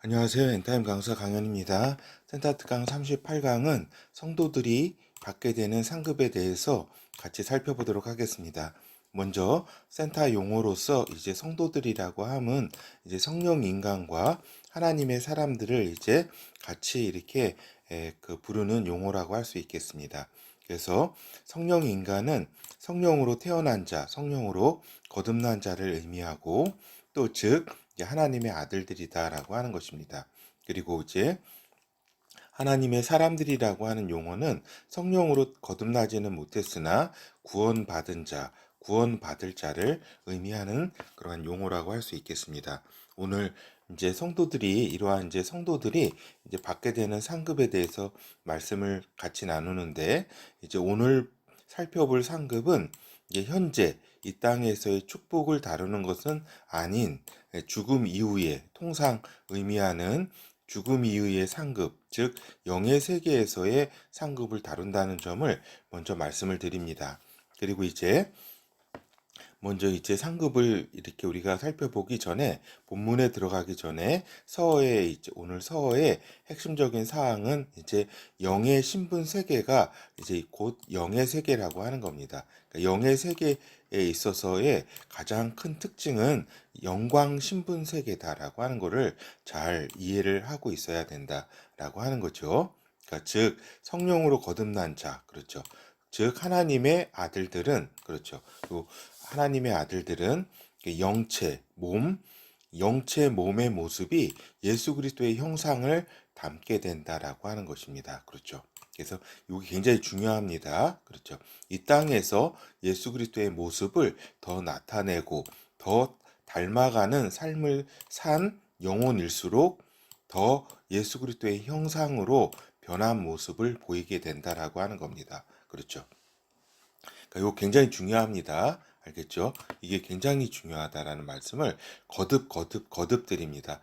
안녕하세요. 엔타임 강사 강연입니다. 센터 특강 38강은 성도들이 받게 되는 상급에 대해서 같이 살펴보도록 하겠습니다. 먼저 센터 용어로서 이제 성도들이라고 함은 이제 성령 인간과 하나님의 사람들을 이제 같이 이렇게 부르는 용어라고 할 수 있겠습니다. 그래서 성령 인간은 성령으로 태어난 자, 성령으로 거듭난 자를 의미하고 또 즉 하나님의 아들들이다라고 하는 것입니다. 그리고 이제 하나님의 사람들이라고 하는 용어는 성령으로 거듭나지는 못했으나 구원받은 자, 구원받을 자를 의미하는 그러한 용어라고 할 수 있겠습니다. 오늘 이제 성도들이 이러한 이제 성도들이 이제 받게 되는 상급에 대해서 말씀을 같이 나누는데 이제 오늘 살펴볼 상급은 이제 현재 이 땅에서의 축복을 다루는 것은 아닌 죽음 이후에 통상 의미하는 죽음 이후의 상급, 즉 영의 세계에서의 상급을 다룬다는 점을 먼저 말씀을 드립니다. 그리고 이제 먼저 이제 상급을 이렇게 우리가 살펴보기 전에 본문에 들어가기 전에 서어의 이제 오늘 서어의 핵심적인 사항은 이제 영의 신분 세계가 이제 곧 영의 세계라고 하는 겁니다. 그러니까 영의 세계에 있어서의 가장 큰 특징은 영광 신분 세계다라고 하는 것을 잘 이해를 하고 있어야 된다라고 하는 거죠. 그러니까 즉 성령으로 거듭난 자, 그렇죠. 즉 하나님의 아들들은 그렇죠. 하나님의 아들들은 영체, 몸, 영체 몸의 모습이 예수 그리스도의 형상을 담게 된다라고 하는 것입니다. 그렇죠. 그래서 이게 굉장히 중요합니다. 그렇죠. 이 땅에서 예수 그리스도의 모습을 더 나타내고 더 닮아가는 삶을 산 영혼일수록 더 예수 그리스도의 형상으로 변한 모습을 보이게 된다라고 하는 겁니다. 그렇죠. 그러니까 이거 굉장히 중요합니다. 알겠죠? 이게 굉장히 중요하다라는 말씀을 거듭 드립니다.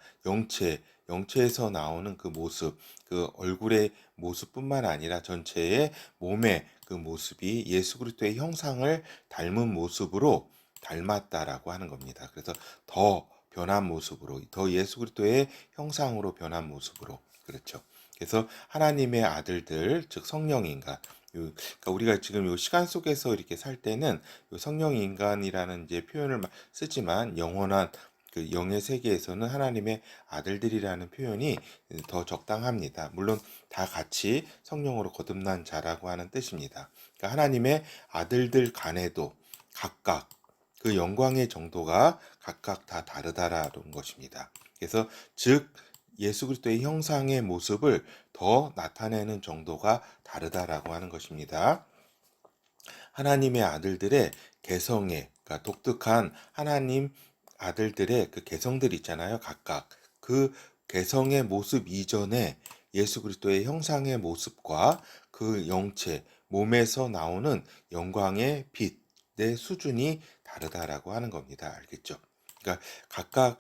영체에서 나오는 그 모습, 그 얼굴의 모습뿐만 아니라 전체의 몸의 그 모습이 예수 그리스도의 형상을 닮은 모습으로 닮았다라고 하는 겁니다. 그래서 더 변한 모습으로, 더 예수 그리스도의 형상으로 변한 모습으로, 그렇죠. 그래서 하나님의 아들들, 즉 성령인가, 그러니까 우리가 지금 요 시간 속에서 이렇게 살 때는 요 성령 인간이라는 이제 표현을 쓰지만 영원한 그 영의 세계에서는 하나님의 아들들이라는 표현이 더 적당합니다. 물론 다 같이 성령으로 거듭난 자라고 하는 뜻입니다. 그러니까 하나님의 아들들 간에도 각각 그 영광의 정도가 각각 다 다르다라는 것입니다. 그래서 즉 예수 그리스도의 형상의 모습을 더 나타내는 정도가 다르다라고 하는 것입니다. 하나님의 아들들의 개성에, 그러니까 독특한 하나님 아들들의 그 개성들 있잖아요. 각각 그 개성의 모습 이전에 예수 그리스도의 형상의 모습과 그 영체, 몸에서 나오는 영광의 빛의 수준이 다르다라고 하는 겁니다. 알겠죠? 그러니까 각각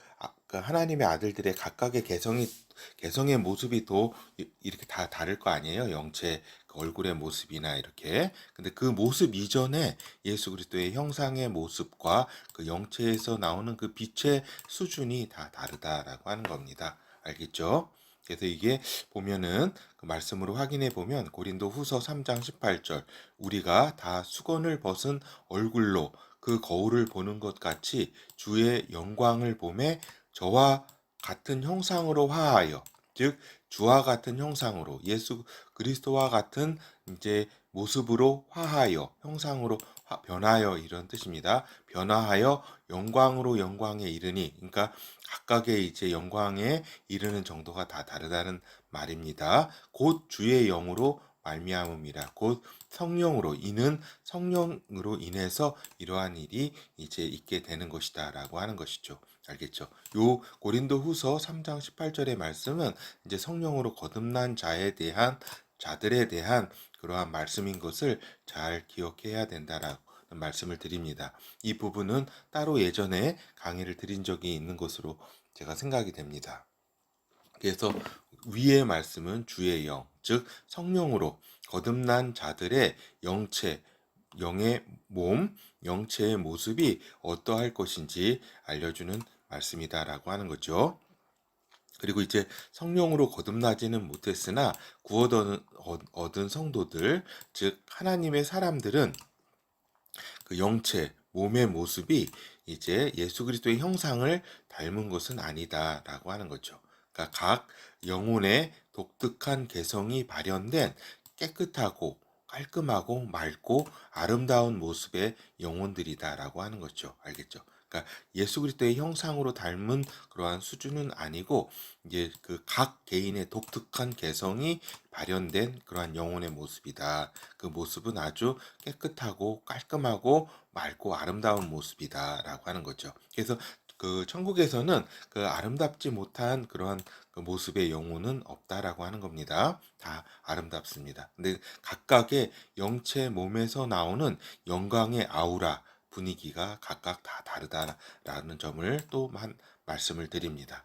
그 하나님의 아들들의 각각의 개성의 모습이 또 이렇게 다 다를 거 아니에요. 영체 그 얼굴의 모습이나 이렇게. 근데 그 모습 이전에 예수 그리스도의 형상의 모습과 그 영체에서 나오는 그 빛의 수준이 다 다르다라고 하는 겁니다. 알겠죠? 그래서 이게 보면은 그 말씀으로 확인해 보면 고린도 후서 3장 18절 우리가 다 수건을 벗은 얼굴로 그 거울을 보는 것 같이 주의 영광을 보매 저와 같은 형상으로 화하여 즉 주와 같은 형상으로 예수 그리스도와 같은 이제 모습으로 화하여 형상으로 변하여 이런 뜻입니다. 변화하여 영광으로 영광에 이르니 그러니까 각각의 이제 영광에 이르는 정도가 다 다르다는 말입니다. 곧 주의 영으로 말미암음이라 곧 성령으로 이는 성령으로 인해서 이러한 일이 이제 있게 되는 것이다라고 하는 것이죠. 알겠죠? 요 고린도후서 3장 18절의 말씀은 이제 성령으로 거듭난 자들에 대한 그러한 말씀인 것을 잘 기억해야 된다라는 말씀을 드립니다. 이 부분은 따로 예전에 강의를 드린 적이 있는 것으로 제가 생각이 됩니다. 그래서 위의 말씀은 주의 영, 즉 성령으로 거듭난 자들의 영체, 영의 몸, 영체의 모습이 어떠할 것인지 알려주는 말씀이다라고 하는 거죠. 그리고 이제 성령으로 거듭나지는 못했으나 구원 얻은 성도들, 즉 하나님의 사람들은 그 영체, 몸의 모습이 이제 예수 그리스도의 형상을 닮은 것은 아니다라고 하는 거죠. 그러니까 각 영혼의 독특한 개성이 발현된 깨끗하고 깔끔하고 맑고 아름다운 모습의 영혼들이다라고 하는 거죠. 알겠죠? 그러니까 예수 그리스도의 형상으로 닮은 그러한 수준은 아니고 이제 그 각 개인의 독특한 개성이 발현된 그러한 영혼의 모습이다. 그 모습은 아주 깨끗하고 깔끔하고 맑고 아름다운 모습이다라고 하는 거죠. 그래서 그 천국에서는 그 아름답지 못한 그러한 그 모습의 영혼은 없다라고 하는 겁니다. 다 아름답습니다. 근데 각각의 영체 몸에서 나오는 영광의 아우라 분위기가 각각 다 다르다라는 점을 또 말씀을 드립니다.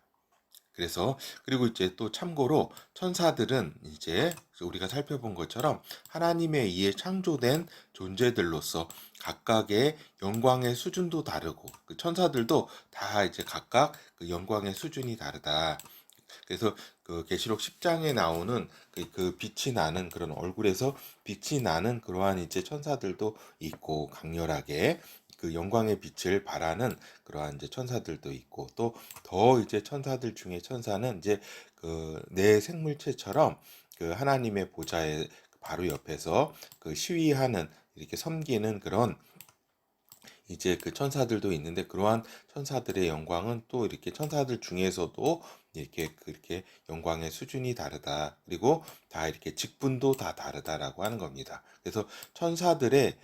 그래서 그리고 이제 또 참고로 천사들은 이제 우리가 살펴본 것처럼 하나님에 의해 창조된 존재들로서 각각의 영광의 수준도 다르고 그 천사들도 다 이제 각각 그 영광의 수준이 다르다. 그래서 그 계시록 10장에 나오는 그 빛이 나는 그런 얼굴에서 빛이 나는 그러한 이제 천사들도 있고 강렬하게 그 영광의 빛을 발하는 그러한 이제 천사들도 있고 또 더 이제 천사들 중에 천사는 이제 그 내 생물체처럼 그 하나님의 보좌의 바로 옆에서 그 시위하는 이렇게 섬기는 그런 이제 그 천사들도 있는데 그러한 천사들의 영광은 또 이렇게 천사들 중에서도 이렇게 그렇게 영광의 수준이 다르다. 그리고 다 이렇게 직분도 다 다르다라고 하는 겁니다. 그래서 천사들의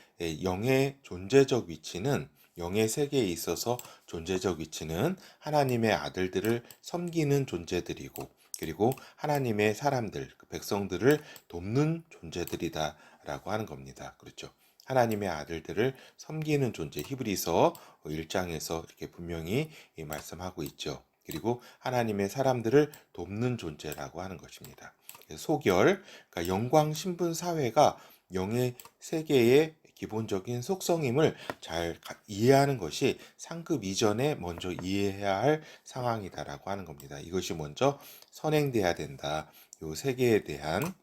영의 존재적 위치는 영의 세계에 있어서 존재적 위치는 하나님의 아들들을 섬기는 존재들이고 그리고 하나님의 사람들, 그 백성들을 돕는 존재들이다라고 하는 겁니다. 그렇죠. 하나님의 아들들을 섬기는 존재 히브리서 1장에서 이렇게 분명히 말씀하고 있죠. 그리고 하나님의 사람들을 돕는 존재라고 하는 것입니다. 소결, 그러니까 영광 신분 사회가 영의 세계의 기본적인 속성임을 잘 이해하는 것이 상급 이전에 먼저 이해해야 할 상황이다라고 하는 겁니다. 이것이 먼저 선행돼야 된다. 요 세계에 대한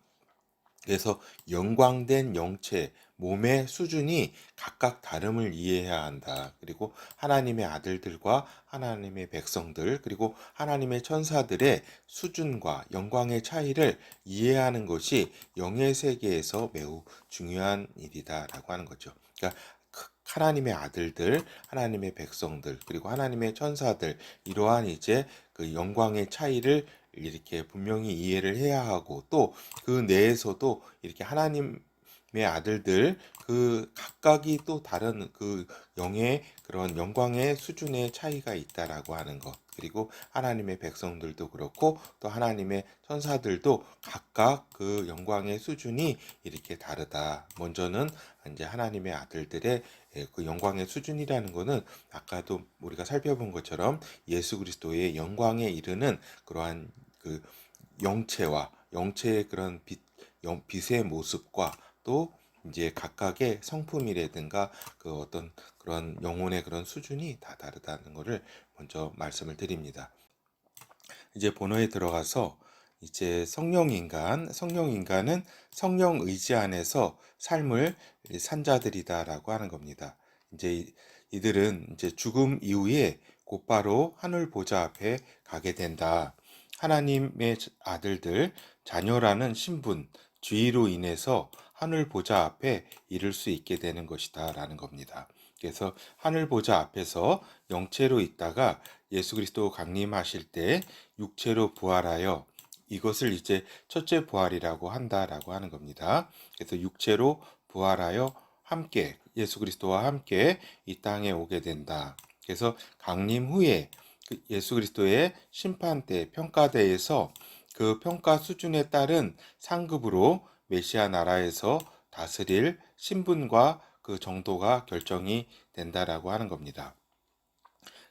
그래서 영광된 영체, 몸의 수준이 각각 다름을 이해해야 한다. 그리고 하나님의 아들들과 하나님의 백성들, 그리고 하나님의 천사들의 수준과 영광의 차이를 이해하는 것이 영의 세계에서 매우 중요한 일이다라고 하는 거죠. 그러니까 하나님의 아들들, 하나님의 백성들, 그리고 하나님의 천사들, 이러한 이제 그 영광의 차이를 이렇게 분명히 이해를 해야 하고 또 그 내에서도 이렇게 하나님의 아들들 그 각각이 또 다른 그 영의 그런 영광의 수준의 차이가 있다라고 하는 것. 그리고 하나님의 백성들도 그렇고 또 하나님의 천사들도 각각 그 영광의 수준이 이렇게 다르다. 먼저는 이제 하나님의 아들들의 그 영광의 수준이라는 것은 아까도 우리가 살펴본 것처럼 예수 그리스도의 영광에 이르는 그러한 그 영체와 영체의 그런 빛의 모습과 또 이제 각각의 성품이라든가 그 어떤 그런 영혼의 그런 수준이 다 다르다는 것을 먼저 말씀을 드립니다. 이제 본어에 들어가서 이제 성령 인간은 성령 의지 안에서 삶을 산 자들이다라고 하는 겁니다. 이제 이들은 이제 죽음 이후에 곧바로 하늘 보좌 앞에 가게 된다. 하나님의 아들들, 자녀라는 신분, 지위로 인해서 하늘 보좌 앞에 이를 수 있게 되는 것이다라는 겁니다. 그래서 하늘 보좌 앞에서 영체로 있다가 예수 그리스도 강림하실 때 육체로 부활하여 이것을 이제 첫째 부활이라고 한다라고 하는 겁니다. 그래서 육체로 부활하여 함께 예수 그리스도와 함께 이 땅에 오게 된다. 그래서 강림 후에 예수 그리스도의 심판대 평가대에서 그 평가 수준에 따른 상급으로 메시아 나라에서 다스릴 신분과 그 정도가 결정이 된다라고 하는 겁니다.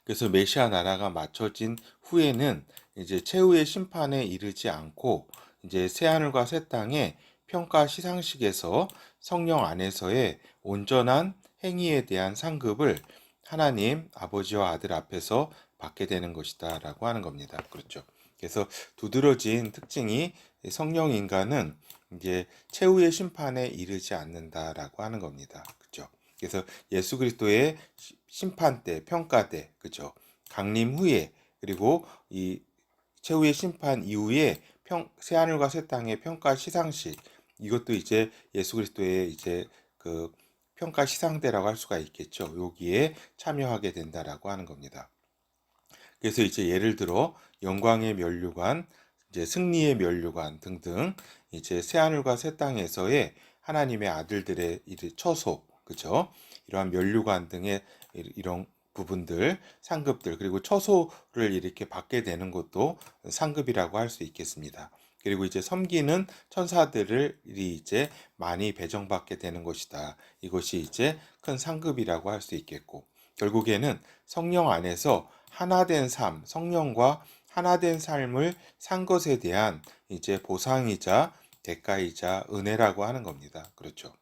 그래서 메시아 나라가 맞춰진 후에는 이제 최후의 심판에 이르지 않고 이제 새하늘과 새 땅의 평가 시상식에서 성령 안에서의 온전한 행위에 대한 상급을 하나님 아버지와 아들 앞에서 받게 되는 것이다라고 하는 겁니다. 그렇죠. 그래서 두드러진 특징이 성령 인간은 이제 최후의 심판에 이르지 않는다라고 하는 겁니다. 그죠? 그래서 예수 그리스도의 심판 때, 평가 때, 그죠? 강림 후에 그리고 이 최후의 심판 이후에 새하늘과 새 땅의 평가 시상식 이것도 이제 예수 그리스도의 이제 그 평가 시상대라고 할 수가 있겠죠. 여기에 참여하게 된다라고 하는 겁니다. 그래서 이제 예를 들어 영광의 면류관, 이제 승리의 면류관 등등 이제 새하늘과 새 땅에서의 하나님의 아들들의 처소, 그죠? 이러한 면류관 등의 이런 부분들, 상급들, 그리고 처소를 이렇게 받게 되는 것도 상급이라고 할 수 있겠습니다. 그리고 이제 섬기는 천사들을 이제 많이 배정받게 되는 것이다. 이것이 이제 큰 상급이라고 할 수 있겠고, 결국에는 성령 안에서 하나된 삶, 성령과 하나된 삶을 산 것에 대한 이제 보상이자 대가이자 은혜라고 하는 겁니다. 그렇죠.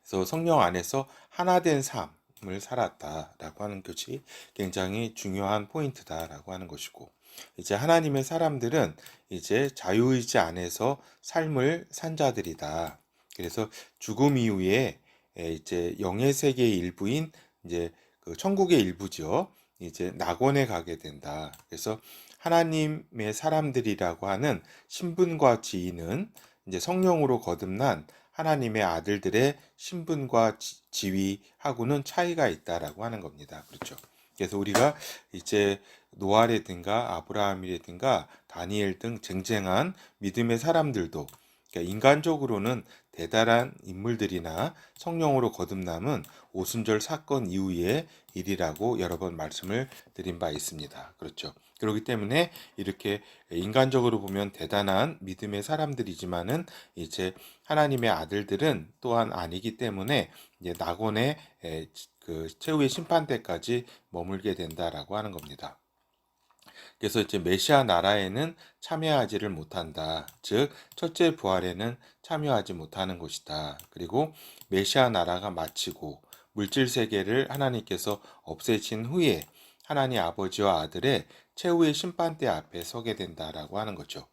그래서 성령 안에서 하나된 삶을 살았다라고 하는 것이 굉장히 중요한 포인트다라고 하는 것이고, 이제 하나님의 사람들은 이제 자유의지 안에서 삶을 산 자들이다. 그래서 죽음 이후에 이제 영의 세계의 일부인 이제 그 천국의 일부죠. 이제 낙원에 가게 된다. 그래서 하나님의 사람들이라고 하는 신분과 지위는 이제 성령으로 거듭난 하나님의 아들들의 신분과 지위하고는 차이가 있다라고 하는 겁니다. 그렇죠. 그래서 우리가 이제 노아라든가 아브라함이라든가 다니엘 등 쟁쟁한 믿음의 사람들도 그러니까 인간적으로는 대단한 인물들이나 성령으로 거듭남은 오순절 사건 이후의 일이라고 여러 번 말씀을 드린 바 있습니다. 그렇죠. 그렇기 때문에 이렇게 인간적으로 보면 대단한 믿음의 사람들이지만은 이제 하나님의 아들들은 또한 아니기 때문에 이제 낙원의 그 최후의 심판 때까지 머물게 된다라고 하는 겁니다. 그래서 이제 메시아 나라에는 참여하지를 못한다. 즉 첫째 부활에는 참여하지 못하는 것이다. 그리고 메시아 나라가 마치고 물질 세계를 하나님께서 없애신 후에 하나님 아버지와 아들의 최후의 심판대 앞에 서게 된다라고 하는 거죠.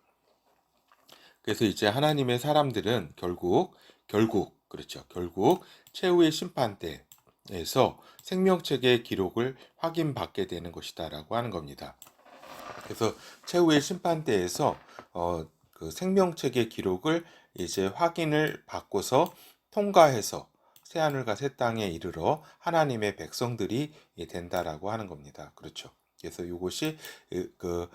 그래서 이제 하나님의 사람들은 결국 최후의 심판대에서 생명책의 기록을 확인받게 되는 것이다라고 하는 겁니다. 그래서 최후의 심판대에서 그 생명책의 기록을 이제 확인을 받고서 통과해서 새하늘과 새 땅에 이르러 하나님의 백성들이 된다라고 하는 겁니다. 그렇죠. 그래서 이것이 그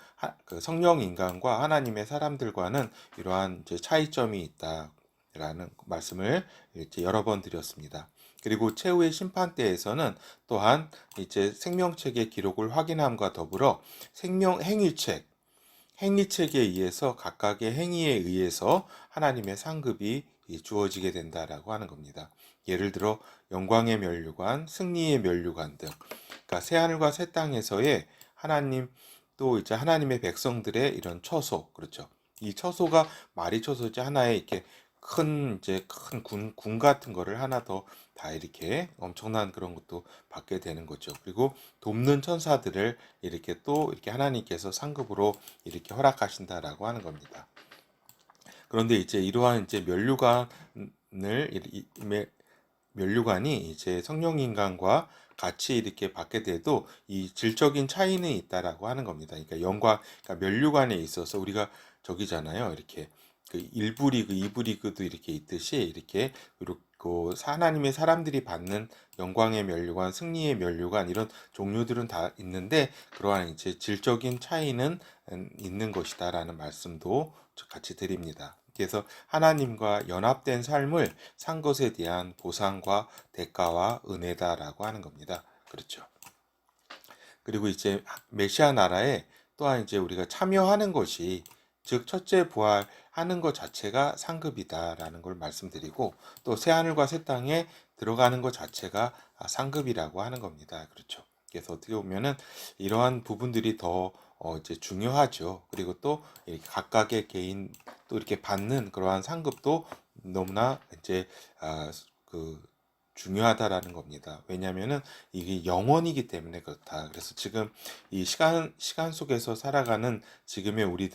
성령 인간과 하나님의 사람들과는 이러한 이제 차이점이 있다라는 말씀을 이제 여러 번 드렸습니다. 그리고 최후의 심판대에서는 또한 이제 생명책의 기록을 확인함과 더불어 행위책에 의해서 각각의 행위에 의해서 하나님의 상급이 주어지게 된다라고 하는 겁니다. 예를 들어 영광의 면류관, 승리의 면류관 등, 그러니까 새 하늘과 새 땅에서의 하나님 또 이제 하나님의 백성들의 이런 처소, 그렇죠. 이 처소가 말이 처소지 하나의 이렇게 큰 군 같은 거를 하나 더 다 이렇게 엄청난 그런 것도 받게 되는 거죠. 그리고 돕는 천사들을 이렇게 또 이렇게 하나님께서 상급으로 이렇게 허락하신다라고 하는 겁니다. 그런데 이제 이러한 이제 면류관이 이제 성령 인간과 같이 이렇게 받게 돼도 이 질적인 차이는 있다라고 하는 겁니다. 그러니까 면류관에 있어서 우리가 저기잖아요. 이렇게 그 1부 리그, 2부 리그도 이렇게 있듯이 이렇게 그리고 하나님의 사람들이 받는 영광의 면류관, 승리의 면류관 이런 종류들은 다 있는데 그러한 이제 질적인 차이는 있는 것이다라는 말씀도 같이 드립니다. 그래서 하나님과 연합된 삶을 산 것에 대한 보상과 대가와 은혜다라고 하는 겁니다. 그렇죠. 그리고 이제 메시아 나라에 또한 이제 우리가 참여하는 것이 즉 첫째 부활하는 것 자체가 상급이다라는 걸 말씀드리고 또 새 하늘과 새 땅에 들어가는 것 자체가 상급이라고 하는 겁니다. 그렇죠. 그래서 어떻게 보면은 이러한 부분들이 더 이제 중요하죠. 그리고 또 이렇게 각각의 개인 또 이렇게 받는 그러한 상급도 너무나 이제 그 중요하다라는 겁니다. 왜냐하면은 이게 영원이기 때문에 그렇다. 그래서 지금 이 시간 속에서 살아가는 지금의 우리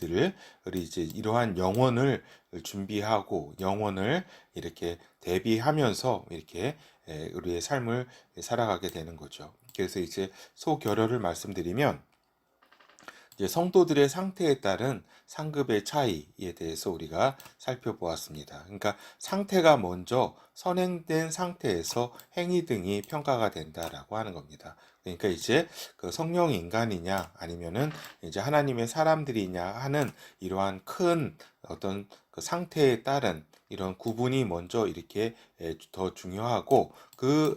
이제 이러한 영혼을 준비하고 영혼을 이렇게 대비하면서 이렇게 우리의 삶을 살아가게 되는 거죠. 그래서 이제 소결혈을 말씀드리면 이제 성도들의 상태에 따른 상급의 차이에 대해서 우리가 살펴보았습니다. 그러니까 상태가 먼저 선행된 상태에서 행위 등이 평가가 된다라고 하는 겁니다. 그러니까 이제 그 성령 인간이냐 아니면은 이제 하나님의 사람들이냐 하는 이러한 큰 어떤 그 상태에 따른 이런 구분이 먼저 이렇게 더 중요하고 그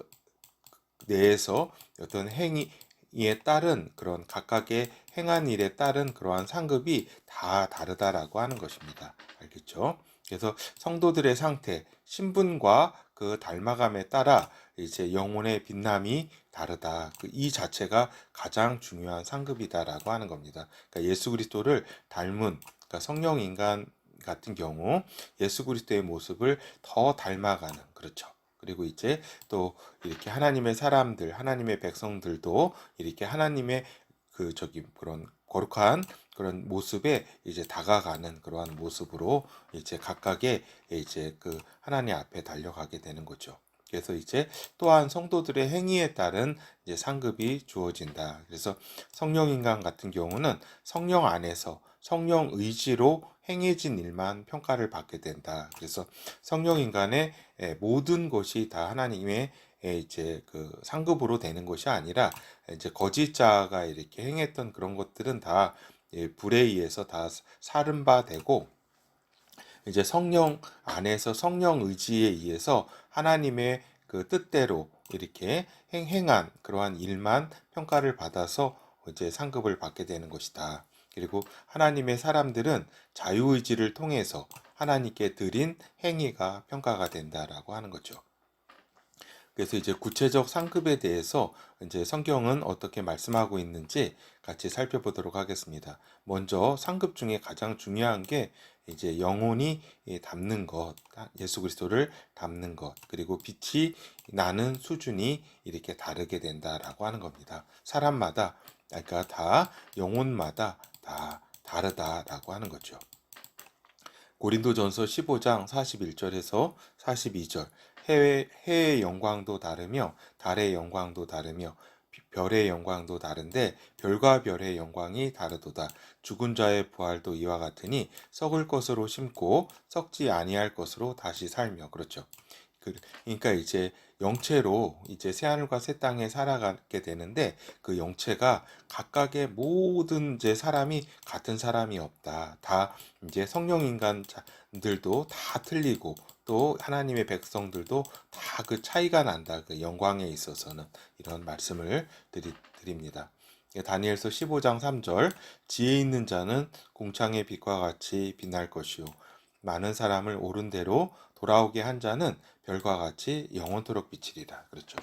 내에서 어떤 행위에 따른 그런 각각의 행한 일에 따른 그러한 상급이 다 다르다라고 하는 것입니다. 알겠죠? 그래서 성도들의 상태, 신분과 그 닮아감에 따라 이제 영혼의 빛남이 다르다. 이 자체가 가장 중요한 상급이다라고 하는 겁니다. 그러니까 예수 그리스도를 닮은 그러니까 성령 인간 같은 경우 예수 그리스도의 모습을 더 닮아가는 그렇죠. 그리고 이제 또 이렇게 하나님의 사람들, 하나님의 백성들도 이렇게 하나님의 그런 거룩한 그런 모습에 이제 다가가는 그러한 모습으로 이제 각각의 이제 그 하나님 앞에 달려가게 되는 거죠. 그래서 이제 또한 성도들의 행위에 따른 이제 상급이 주어진다. 그래서 성령 인간 같은 경우는 성령 안에서 성령 의지로 행해진 일만 평가를 받게 된다. 그래서 성령 인간의 모든 것이 다 하나님의 이제 그 상급으로 되는 것이 아니라 이제 거짓자가 이렇게 행했던 그런 것들은 다 불에 의해서 다 사른 바 되고 이제 성령 안에서 성령 의지에 의해서 하나님의 그 뜻대로 이렇게 행한 그러한 일만 평가를 받아서 이제 상급을 받게 되는 것이다. 그리고 하나님의 사람들은 자유의지를 통해서 하나님께 드린 행위가 평가가 된다라고 하는 거죠. 그래서 이제 구체적 상급에 대해서 이제 성경은 어떻게 말씀하고 있는지 같이 살펴보도록 하겠습니다. 먼저 상급 중에 가장 중요한 게 이제 영혼이 담는 것, 예수 그리스도를 담는 것, 그리고 빛이 나는 수준이 이렇게 다르게 된다라고 하는 겁니다. 사람마다, 그러니까 다 영혼마다 다 다르다라고 하는 거죠. 고린도전서 15장 41절에서 42절 해의 영광도 다르며 달의 영광도 다르며 별의 영광도 다른데 별과 별의 영광이 다르도다. 죽은 자의 부활도 이와 같으니 썩을 것으로 심고 썩지 아니할 것으로 다시 살며 그렇죠. 그러니까 이제 영체로 이제 새하늘과 새 땅에 살아가게 되는데 그 영체가 각각의 모든 이제 사람이 같은 사람이 없다. 다 이제 성령 인간들도 다 틀리고 또 하나님의 백성들도 다 그 차이가 난다. 그 영광에 있어서는 이런 말씀을 드립니다. 다니엘서 15장 3절 지혜 있는 자는 공창의 빛과 같이 빛날 것이요 많은 사람을 옳은 대로 돌아오게 한 자는 별과 같이 영원토록 비치리라. 그렇죠.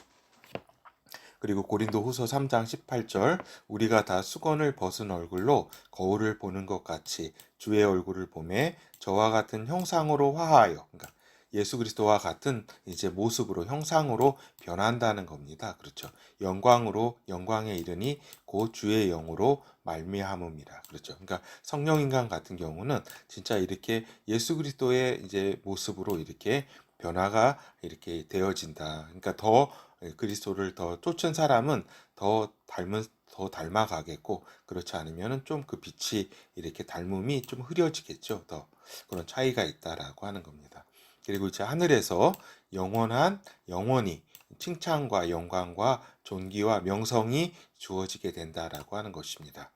그리고 고린도 후서 3장 18절 우리가 다 수건을 벗은 얼굴로 거울을 보는 것 같이 주의 얼굴을 보매 저와 같은 형상으로 화하여 그러니까 예수 그리스도와 같은 이제 모습으로 형상으로 변한다는 겁니다. 그렇죠. 영광으로 영광에 이르니 곧 주의 영으로 말미암음이라. 그렇죠. 그러니까 성령 인간 같은 경우는 진짜 이렇게 예수 그리스도의 이제 모습으로 이렇게 변화가 이렇게 되어진다. 그러니까 더 그리스도를 더 쫓은 사람은 더 닮아가겠고 그렇지 않으면은 좀 그 빛이 이렇게 닮음이 좀 흐려지겠죠. 더 그런 차이가 있다라고 하는 겁니다. 그리고 이제 하늘에서 영원히 칭찬과 영광과 존귀와 명성이 주어지게 된다라고 하는 것입니다.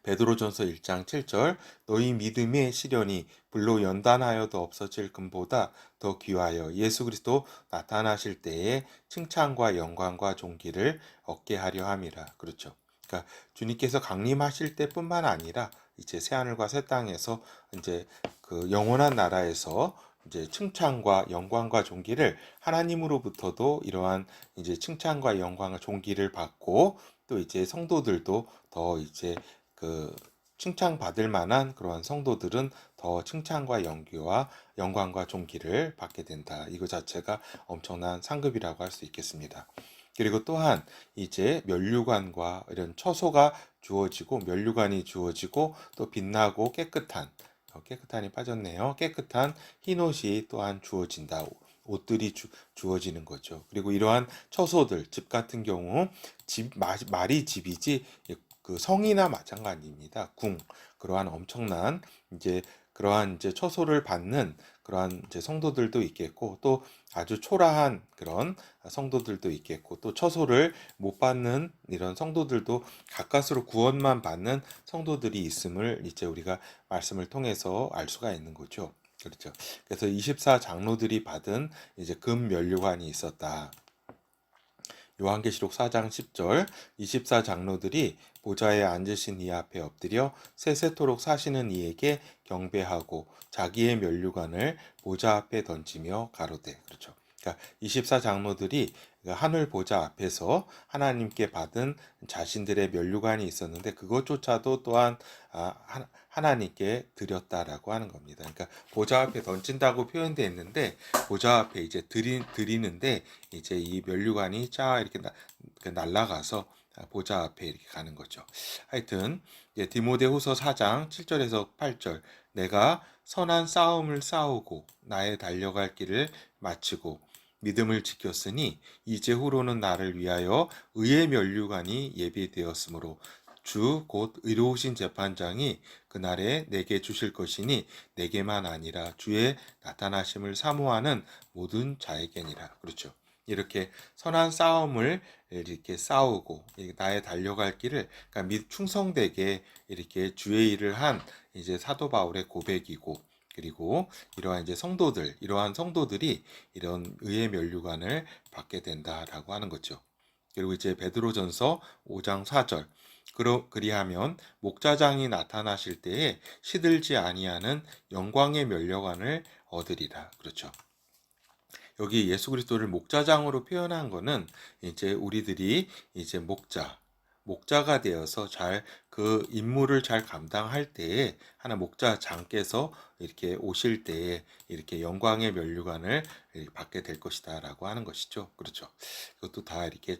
베드로전서 1장 7절 너희 믿음의 시련이 불로 연단하여도 없어질 금보다 더 귀하여 예수 그리스도 나타나실 때에 칭찬과 영광과 존귀를 얻게 하려 함이라. 그렇죠. 그러니까 주님께서 강림하실 때뿐만 아니라 이제 새 하늘과 새 땅에서 이제 그 영원한 나라에서 이제 칭찬과 영광과 존귀를 하나님으로부터도 이러한 이제 칭찬과 영광과 존귀를 받고 또 이제 성도들도 더 이제 그 칭찬받을 만한 그러한 성도들은 더 칭찬과 영광과 존귀를 받게 된다. 이거 자체가 엄청난 상급이라고 할 수 있겠습니다. 그리고 또한 이제 면류관과 이런 처소가 주어지고 면류관이 주어지고 또 빛나고 깨끗한이 빠졌네요. 깨끗한 흰옷이 또한 주어진다. 옷들이 주어지는 거죠. 그리고 이러한 처소들, 집 같은 경우 말이 집이지 그 성이나 마찬가지입니다. 그러한 엄청난 이제 그러한 이제 처소를 받는 그러한 이제 성도들도 있겠고 또 아주 초라한 그런 성도들도 있겠고 또 처소를 못 받는 이런 성도들도 가까스로 구원만 받는 성도들이 있음을 이제 우리가 말씀을 통해서 알 수가 있는 거죠. 그렇죠. 그래서 24 장로들이 받은 이제 금 면류관이 있었다. 요한계시록 4장 10절 24 장로들이 보좌에 앉으신 이 앞에 엎드려 세세토록 사시는 이에게 경배하고 자기의 면류관을 보좌 앞에 던지며 가로되. 그렇죠. 그러니까 24 장로들이 하늘 보좌 앞에서 하나님께 받은 자신들의 면류관이 있었는데 그것조차도 또한 하나님께 드렸다라고 하는 겁니다. 그러니까 보좌 앞에 던진다고 표현되어 있는데 보좌 앞에 이제 드리는데 이제 이 면류관이 쫙 이렇게 날아가서 보좌 앞에 이렇게 가는 거죠. 하여튼 디모데후서 4장 7절에서 8절 내가 선한 싸움을 싸우고 나의 달려갈 길을 마치고 믿음을 지켰으니 이제후로는 나를 위하여 의의 면류관이 예비되었으므로 주 곧 의로우신 재판장이 그날에 내게 주실 것이니 내게만 아니라 주의 나타나심을 사모하는 모든 자에게니라. 그렇죠. 이렇게 선한 싸움을 이렇게 싸우고 나의 달려갈 길을 그러니까 충성되게 이렇게 주의 일을 한 이제 사도 바울의 고백이고 그리고 이러한 성도들이 이런 의의 면류관을 받게 된다라고 하는 거죠. 그리고 이제 베드로전서 5장 4절 그리하면 목자장이 나타나실 때에 시들지 아니하는 영광의 면류관을 얻으리라. 그렇죠. 여기 예수 그리스도를 목자장으로 표현한 거는 이제 우리들이 이제 목자가 되어서 잘 그 임무를 잘 감당할 때에 하나 목자장께서 이렇게 오실 때에 이렇게 영광의 면류관을 받게 될 것이다라고 하는 것이죠. 그렇죠. 그것도 다 이렇게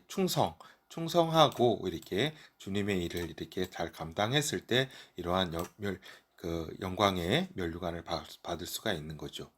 충성하고 이렇게 주님의 일을 이렇게 잘 감당했을 때 이러한 영광의 면류관을 받을 수가 있는 거죠.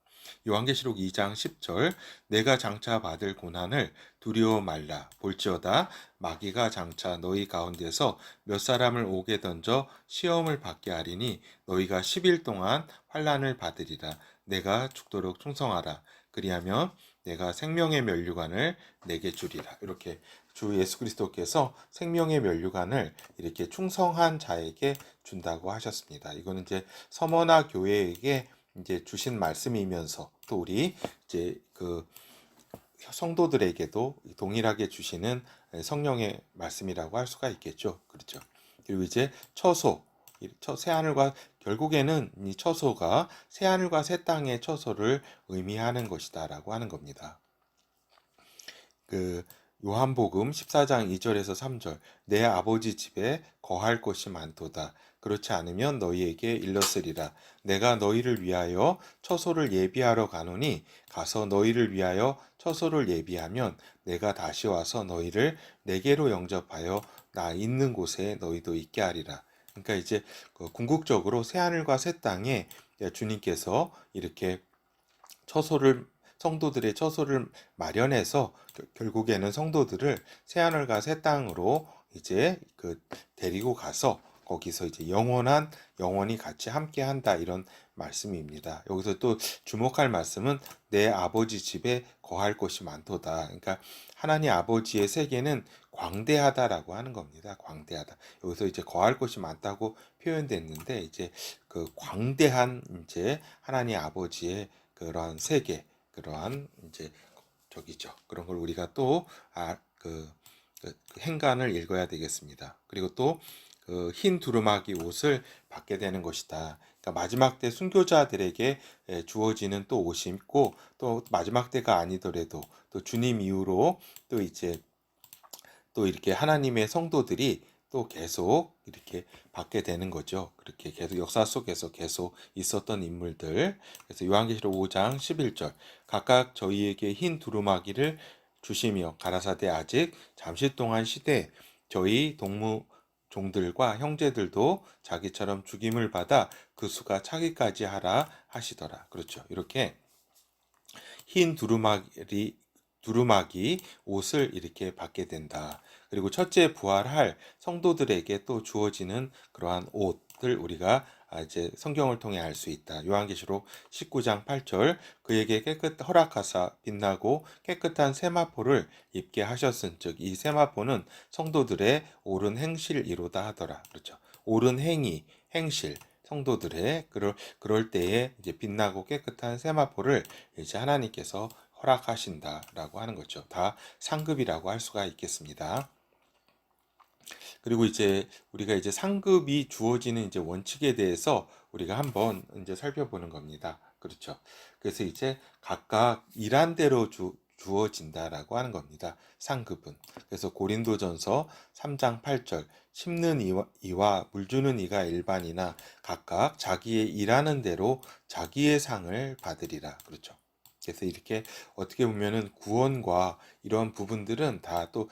요한계시록 2장 10절 내가 장차 받을 고난을 두려워 말라 볼지어다 마귀가 장차 너희 가운데서 몇 사람을 옥에 던져 시험을 받게 하리니 너희가 10일 동안 환난을 받으리라 내가 죽도록 충성하라 그리하면 내가 생명의 면류관을 내게 주리라. 이렇게 주 예수 그리스도께서 생명의 면류관을 이렇게 충성한 자에게 준다고 하셨습니다. 이거는 이제 서머나 교회에게 이제 주신 말씀이면서 또 우리 이제 그 성도들에게도 동일하게 주시는 성령의 말씀이라고 할 수가 있겠죠. 그렇죠. 그리고 이제 새하늘과 결국에는 이 처소가 새하늘과 새 땅의 처소를 의미하는 것이다라고 하는 겁니다. 요한복음 14장 2절에서 3절 내 아버지 집에 거할 곳이 많도다. 그렇지 않으면 너희에게 일렀으리라. 내가 너희를 위하여 처소를 예비하러 가노니 가서 너희를 위하여 처소를 예비하면 내가 다시 와서 너희를 내게로 영접하여 나 있는 곳에 너희도 있게 하리라. 그러니까 이제 궁극적으로 새하늘과 새 땅에 주님께서 이렇게 성도들의 처소를 마련해서 결국에는 성도들을 새하늘과 새 땅으로 이제 데리고 가서 거기서 이제 영원히 같이 함께 한다 이런 말씀입니다. 여기서 또 주목할 말씀은 내 아버지 집에 거할 곳이 많도다. 그러니까 하나님 아버지의 세계는 광대하다라고 하는 겁니다. 광대하다. 여기서 이제 거할 곳이 많다고 표현됐는데 이제 그 광대한 이제 하나님 아버지의 그러한 세계, 그러한 이제 저기죠. 그런 걸 우리가 또 행간을 읽어야 되겠습니다. 그리고 또 흰 두루마기 옷을 받게 되는 것이다. 그러니까 마지막 때 순교자들에게 주어지는 또 옷이 있고 또 마지막 때가 아니더라도 또 주님 이후로 또 이제 또 이렇게 하나님의 성도들이 또 계속 이렇게 받게 되는 거죠. 그렇게 계속 역사 속에서 계속 있었던 인물들. 그래서 요한계시록 5장 11절 각각 저희에게 흰 두루마기를 주시며 가라사대 아직 잠시 동안 쉬되 저희 동무 종들과 형제들도 자기처럼 죽임을 받아 그 수가 차기까지 하라 하시더라. 그렇죠. 이렇게 흰 두루마기 옷을 이렇게 받게 된다. 그리고 첫째 부활할 성도들에게 또 주어지는 그러한 옷을 우리가 이제 성경을 통해 알 수 있다. 요한계시록 19장 8절 그에게 허락하사 빛나고 깨끗한 세마포를 입게 하셨은즉 이 세마포는 성도들의 옳은 행실이로다 하더라. 그렇죠. 옳은 행위, 행실, 성도들의 그럴 때에 이제 빛나고 깨끗한 세마포를 이제 하나님께서 허락하신다라고 하는 거죠. 다 상급이라고 할 수가 있겠습니다. 그리고 이제 우리가 이제 상급이 주어지는 이제 원칙에 대해서 우리가 한번 이제 살펴보는 겁니다. 그렇죠. 그래서 이제 각각 일한 대로 주어진다라고 하는 겁니다. 상급은. 그래서 고린도전서 3장 8절 심는 이와 물 주는 이가 일반이나 각각 자기의 일하는 대로 자기의 상을 받으리라. 그렇죠. 그래서 이렇게 어떻게 보면은 구원과 이런 부분들은 다 또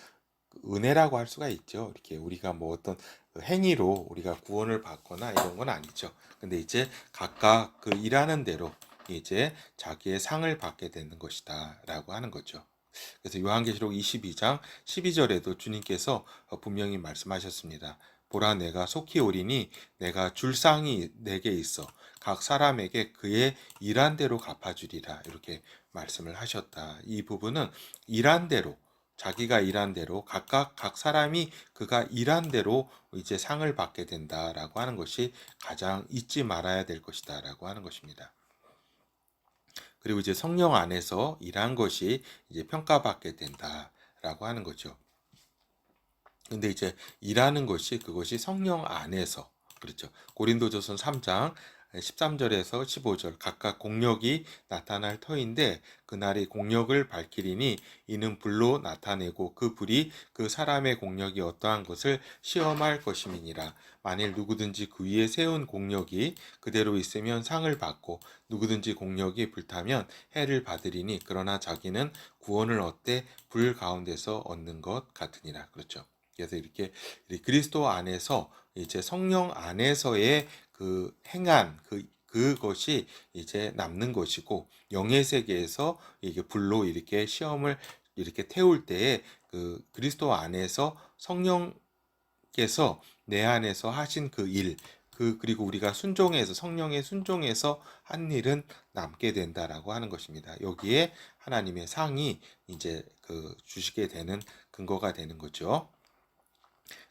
은혜라고 할 수가 있죠. 이렇게 우리가 뭐 어떤 행위로 우리가 구원을 받거나 이런 건 아니죠. 근데 이제 각각 그 일하는 대로 이제 자기의 상을 받게 되는 것이다라고 하는 거죠. 그래서 요한계시록 22장 12절에도 주님께서 분명히 말씀하셨습니다. 보라 내가 속히 오리니 내가 줄 상이 내게 있어 각 사람에게 그의 일한 대로 갚아주리라 이렇게 말씀을 하셨다. 이 부분은 일한 대로 자기가 일한 대로 각각 각 사람이 그가 일한 대로 이제 상을 받게 된다라고 하는 것이 가장 잊지 말아야 될 것이다라고 하는 것입니다. 그리고 이제 성령 안에서 일한 것이 이제 평가받게 된다라고 하는 거죠. 근데 이제 일하는 것이 그것이 성령 안에서 그렇죠. 고린도전서 3장 13절에서 15절 각각 공력이 나타날 터인데 그날이 공력을 밝히리니 이는 불로 나타내고 그 불이 그 사람의 공력이 어떠한 것을 시험할 것임이니라. 만일 누구든지 그 위에 세운 공력이 그대로 있으면 상을 받고 누구든지 공력이 불타면 해를 받으리니 그러나 자기는 구원을 얻되 불 가운데서 얻는 것 같으니라. 그렇죠. 그래서 이렇게 그리스도 안에서 이제 성령 안에서의 그 행한 그것이 이제 남는 것이고 영의 세계에서 이게 불로 이렇게 시험을 이렇게 태울 때에 그 그리스도 안에서 성령께서 내 안에서 하신 그 일, 그리고 우리가 순종해서 성령의 순종해서 한 일은 남게 된다라고 하는 것입니다. 여기에 하나님의 상이 이제 그 주시게 되는 근거가 되는 거죠.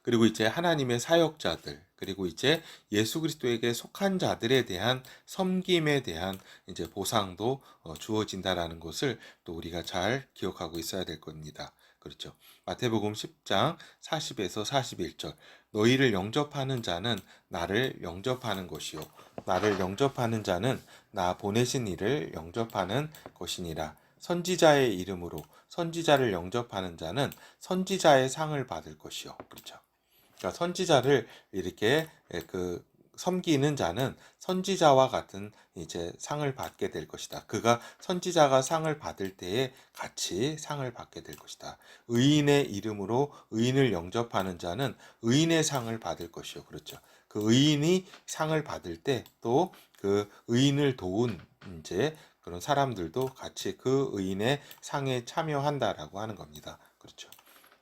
그리고 이제 하나님의 사역자들, 그리고 이제 예수 그리스도에게 속한 자들에 대한 섬김에 대한 이제 보상도 주어진다라는 것을 또 우리가 잘 기억하고 있어야 될 겁니다. 그렇죠. 마태복음 10장 40에서 41절. 너희를 영접하는 자는 나를 영접하는 것이요. 나를 영접하는 자는 나 보내신 이를 영접하는 것이니라. 선지자의 이름으로 선지자를 영접하는 자는 선지자의 상을 받을 것이요. 그렇죠. 그러니까 선지자를 이렇게 그 섬기는 자는 선지자와 같은 이제 상을 받게 될 것이다. 그가 선지자가 상을 받을 때에 같이 상을 받게 될 것이다. 의인의 이름으로 의인을 영접하는 자는 의인의 상을 받을 것이요. 그렇죠. 그 의인이 상을 받을 때 또 그 의인을 도운 이제 그런 사람들도 같이 그 의인의 상에 참여한다라고 하는 겁니다. 그렇죠.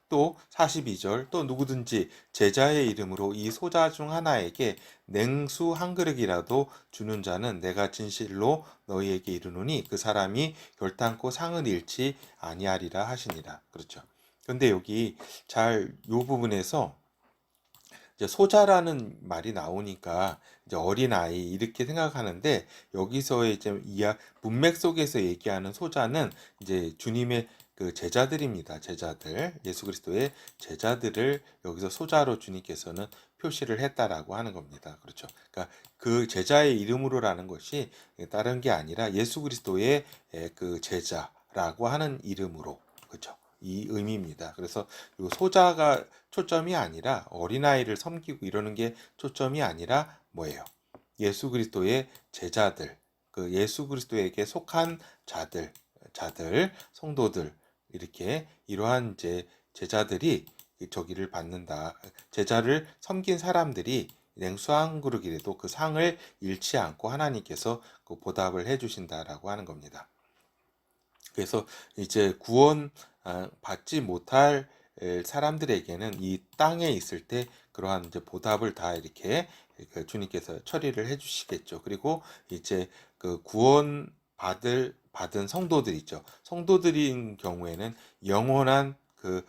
또 42절 또 누구든지 제자의 이름으로 이 소자 중 하나에게 냉수 한 그릇이라도 주는 자는 내가 진실로 너희에게 이르노니 그 사람이 결단코 상을 잃지 아니하리라 하시니라. 그렇죠. 근데 여기 잘 요 부분에서 이제 소자라는 말이 나오니까 이제 어린아이 이렇게 생각하는데 여기서의 이제 문맥 속에서 얘기하는 소자는 이제 주님의 그 제자들입니다. 제자들. 예수 그리스도의 제자들을 여기서 소자로 주님께서는 표시를 했다라고 하는 겁니다. 그렇죠. 그러니까 그 제자의 이름으로라는 것이 다른 게 아니라 예수 그리스도의 그 제자라고 하는 이름으로. 그렇죠. 이 의미입니다. 그래서 요 소자가 초점이 아니라 어린아이를 섬기고 이러는 게 초점이 아니라 뭐예요? 예수 그리스도의 제자들, 그 예수 그리스도에게 속한 성도들, 이렇게 이러한 이제 제자들이 저기를 받는다. 제자를 섬긴 사람들이 냉수 한 그릇이라도 그 상을 잃지 않고 하나님께서 그 보답을 해주신다라고 하는 겁니다. 그래서 이제 구원 받지 못할 사람들에게는 이 땅에 있을 때 그러한 이제 보답을 다 이렇게 그 주님께서 처리를 해주시겠죠. 그리고 이제 그 구원 받은 성도들 있죠. 성도들인 경우에는 영원한 그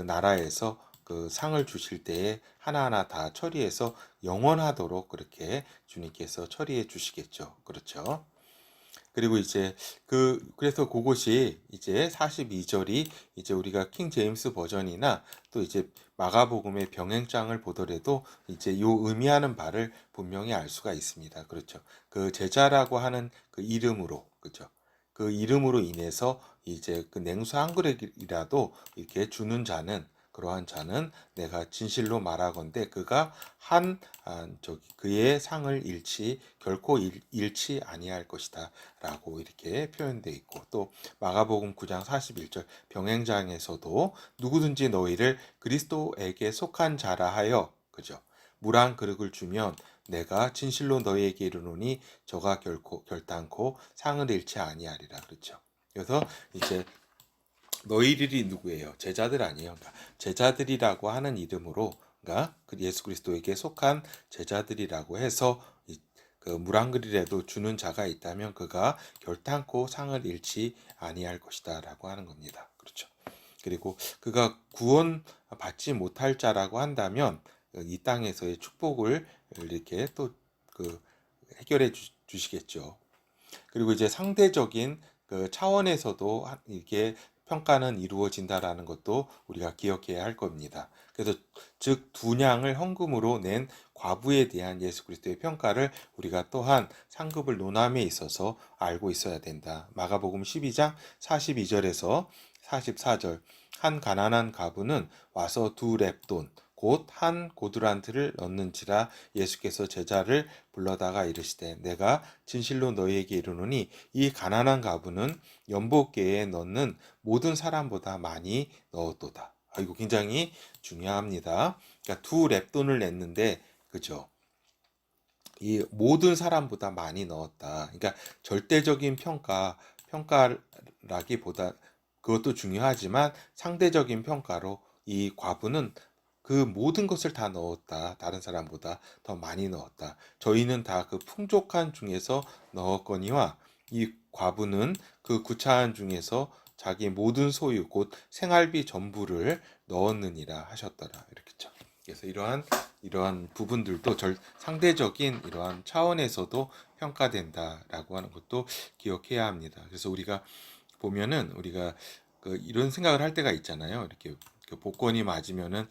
나라에서 그 상을 주실 때에 하나하나 다 처리해서 영원하도록 그렇게 주님께서 처리해 주시겠죠. 그렇죠. 그리고 이제 그래서 그것이 이제 42절이 이제 우리가 킹 제임스 버전이나 또 이제 마가복음의 병행장을 보더라도 이제 요 의미하는 바를 분명히 알 수가 있습니다. 그렇죠. 그 제자라고 하는 그 이름으로, 그죠. 그 이름으로 인해서 이제 그 냉수 한 그릇이라도 이렇게 주는 자는, 그러한 자는 내가 진실로 말하건대 그가 그의 상을 결코 잃지 아니할 것이다 라고 이렇게 표현되어 있고, 또 마가복음 9장 41절 병행장에서도 누구든지 너희를 그리스도에게 속한 자라 하여, 그죠, 물 한 그릇을 주면 내가 진실로 너희에게 이르노니 저가 결단코 상을 잃지 아니하리라. 그렇죠. 그래서 이제 너희들이 누구예요? 제자들 아니에요. 그러니까 제자들이라고 하는 이름으로, 그러니까 예수 그리스도에게 속한 제자들이라고 해서 그 물 한 그릇이라도 주는 자가 있다면 그가 결단코 상을 잃지 아니할 것이다라고 하는 겁니다. 그렇죠. 그리고 그가 구원 받지 못할 자라고 한다면 이 땅에서의 축복을 이렇게 또 그 해결해 주시겠죠. 그리고 이제 상대적인 그 차원에서도 이게 평가는 이루어진다라는 것도 우리가 기억해야 할 겁니다. 그래서 즉 두냥을 헌금으로 낸 과부에 대한 예수 그리스도의 평가를 우리가 또한 상급을 논함에 있어서 알고 있어야 된다. 마가복음 12장 42절에서 44절, 한 가난한 과부는 와서 두 렙돈 곧 한 고두란트를 넣는지라. 예수께서 제자를 불러다가 이르시되 내가 진실로 너희에게 이르노니 이 가난한 과부는 연복계에 넣는 모든 사람보다 많이 넣었도다. 이거 굉장히 중요합니다. 그러니까 두 렙돈을 냈는데, 그죠? 이 모든 사람보다 많이 넣었다. 그러니까 절대적인 평가라기보다 그것도 중요하지만 상대적인 평가로 이 과부는 그 모든 것을 다 넣었다. 다른 사람보다 더 많이 넣었다. 저희는 다 그 풍족한 중에서 넣었거니와 이 과부는 그 구차한 중에서 자기 모든 소유 곧 생활비 전부를 넣었느니라 하셨더라. 이렇게죠. 그래서 이러한 부분들도 상대적인 이러한 차원에서도 평가된다라고 하는 것도 기억해야 합니다. 그래서 우리가 보면은 우리가 이런 생각을 할 때가 있잖아요. 이렇게 복권이 맞으면은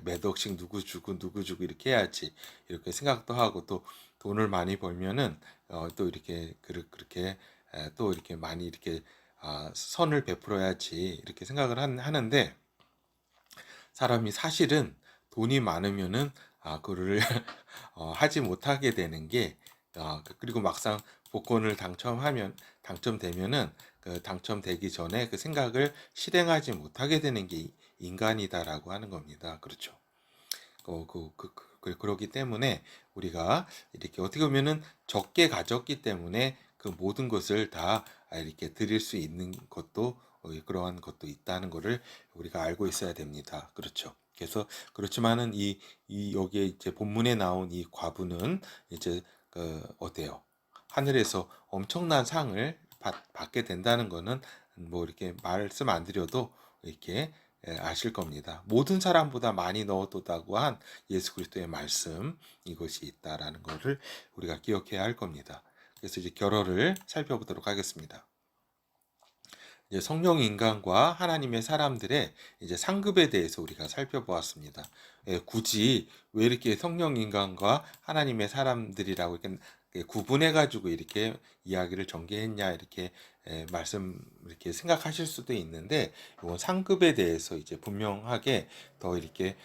몇 억씩 누구 주고 이렇게 해야지 이렇게 생각도 하고, 또 돈을 많이 벌면은 또 이렇게 그렇게 또 이렇게 많이 이렇게 선을 베풀어야지 이렇게 생각을 하는데, 사람이 사실은 돈이 많으면은 그거를 하지 못하게 되는 게, 그리고 막상 복권을 당첨되면은 그 당첨되기 전에 그 생각을 실행하지 못하게 되는 게 인간이다라고 하는 겁니다. 그렇죠. 그러기 때문에 우리가 이렇게 어떻게 보면은 적게 가졌기 때문에 그 모든 것을 다 이렇게 드릴 수 있는 것도 그러한 것도 있다는 것을 우리가 알고 있어야 됩니다. 그렇죠. 그래서 그렇지만은 여기에 이제 본문에 나온 이 과부는 이제 어때요? 하늘에서 엄청난 상을 받게 된다는 거는 뭐 이렇게 말씀 안 드려도 이렇게 아실 겁니다. 모든 사람보다 많이 넣었다고 한 예수 그리스도의 말씀, 이것이 있다라는 것을 우리가 기억해야 할 겁니다. 그래서 이제 결어를 살펴보도록 하겠습니다. 이제 성령 인간과 하나님의 사람들의 이제 상급에 대해서 우리가 살펴보았습니다. 굳이 왜 이렇게 성령 인간과 하나님의 사람들이라고 이렇게 구분해 가지고 이렇게 이야기를 전개했냐 이렇게 말씀 이렇게 생각하실 수도 있는데, 이건 상급에 대해서 이제 분명하게 더 이렇게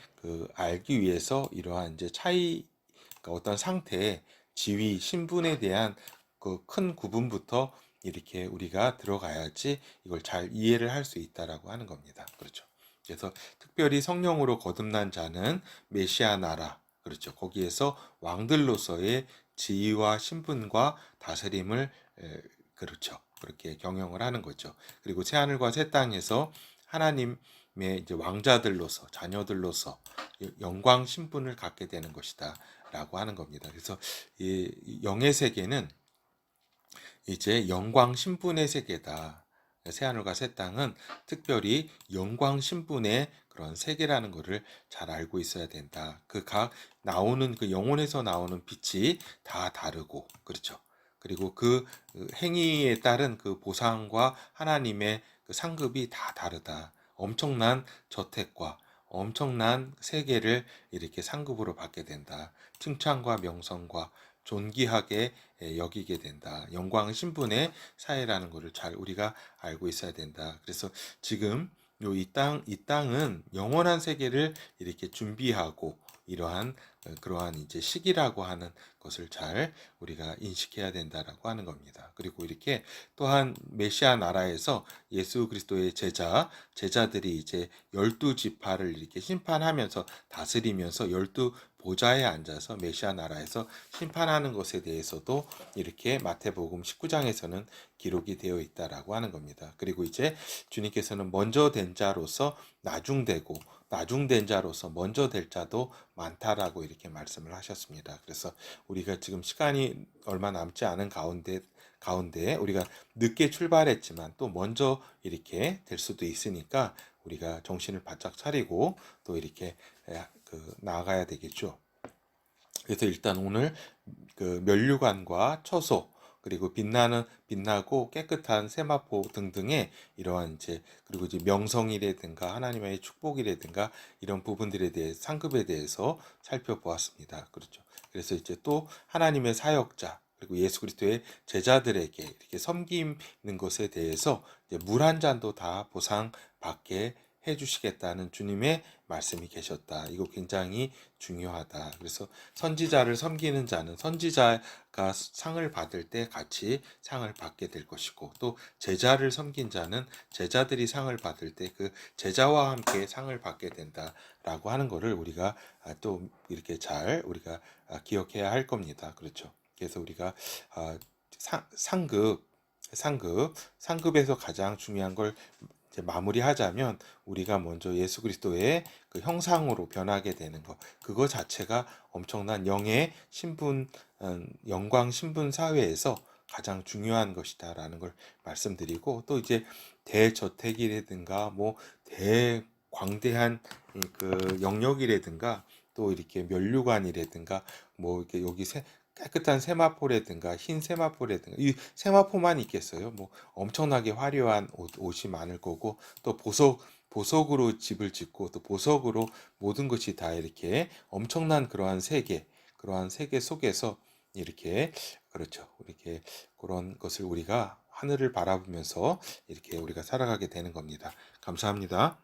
알기 위해서 이러한 이제 차이, 그러니까 어떤 상태의 지위, 신분에 대한 그 큰 구분부터 이렇게 우리가 들어가야지 이걸 잘 이해를 할 수 있다라고 하는 겁니다. 그렇죠. 그래서 특별히 성령으로 거듭난 자는 메시아 나라, 그렇죠. 거기에서 왕들로서의 지위와 신분과 다스림을 그렇죠. 그렇게 경영을 하는 거죠. 그리고 새 하늘과 새 땅에서 하나님의 이제 왕자들로서, 자녀들로서 영광 신분을 갖게 되는 것이다라고 하는 겁니다. 그래서 이 영의 세계는 이제 영광 신분의 세계다. 새하늘과 새 땅은 특별히 영광 신분의 그런 세계라는 것을 잘 알고 있어야 된다. 그 각 나오는 그 영혼에서 나오는 빛이 다 다르고, 그렇죠. 그리고 그 행위에 따른 그 보상과 하나님의 그 상급이 다 다르다. 엄청난 저택과 엄청난 세계를 이렇게 상급으로 받게 된다. 칭찬과 명성과 존귀하게 여기게 된다. 영광 신분의 사회라는 것을 잘 우리가 알고 있어야 된다. 그래서 지금 이 땅은 영원한 세계를 이렇게 준비하고 이러한 그러한 이제 시기라고 하는 것을 잘 우리가 인식해야 된다라고 하는 겁니다. 그리고 이렇게 또한 메시아 나라에서 예수 그리스도의 제자들이 이제 12지파를 이렇게 심판하면서 다스리면서 12 보좌에 앉아서 메시아 나라에서 심판하는 것에 대해서도 이렇게 마태복음 19장에서는 기록이 되어 있다라고 하는 겁니다. 그리고 이제 주님께서는 먼저 된 자로서 나중되고 나중된 자로서 먼저 될 자도 많다라고 이렇게 말씀을 하셨습니다. 그래서 우리가 지금 시간이 얼마 남지 않은 가운데 우리가 늦게 출발했지만 또 먼저 이렇게 될 수도 있으니까 우리가 정신을 바짝 차리고 또 이렇게 나아가야 되겠죠. 그래서 일단 오늘 그 면류관과 처소, 그리고 빛나고 깨끗한 세마포 등등의 이러한 이제, 그리고 이제 명성이라든가 하나님의 축복이라든가 이런 부분들에 대해 상급에 대해서 살펴보았습니다. 그렇죠. 그래서 이제 또 하나님의 사역자, 그리고 예수 그리스도의 제자들에게 이렇게 섬기는 것에 대해서 물 한 잔도 다 보상받게 해주시겠다는 주님의 말씀이 계셨다. 이거 굉장히 중요하다. 그래서 선지자를 섬기는 자는 선지자가 상을 받을 때 같이 상을 받게 될 것이고, 또 제자를 섬긴 자는 제자들이 상을 받을 때 그 제자와 함께 상을 받게 된다라고 하는 것을 우리가 또 이렇게 잘 우리가 기억해야 할 겁니다. 그렇죠. 그래서 우리가 상급에서 가장 중요한 걸 이제 마무리하자면, 우리가 먼저 예수 그리스도의 그 형상으로 변하게 되는 것, 그거 자체가 엄청난 영의 신분, 영광 신분 사회에서 가장 중요한 것이다라는 걸 말씀드리고, 또 이제 대저택이라든가 뭐 대광대한 그 영역이라든가 또 이렇게 면류관이라든가 뭐 이렇게 여기 깨끗한 세마포라든가 흰 세마포라든가, 이 세마포만 있겠어요? 뭐 엄청나게 화려한 옷이 많을 거고, 또 보석으로 집을 짓고 또 보석으로 모든 것이 다 이렇게 엄청난 그러한 세계 속에서 이렇게, 그렇죠. 이렇게 그런 것을 우리가 하늘을 바라보면서 이렇게 우리가 살아가게 되는 겁니다. 감사합니다.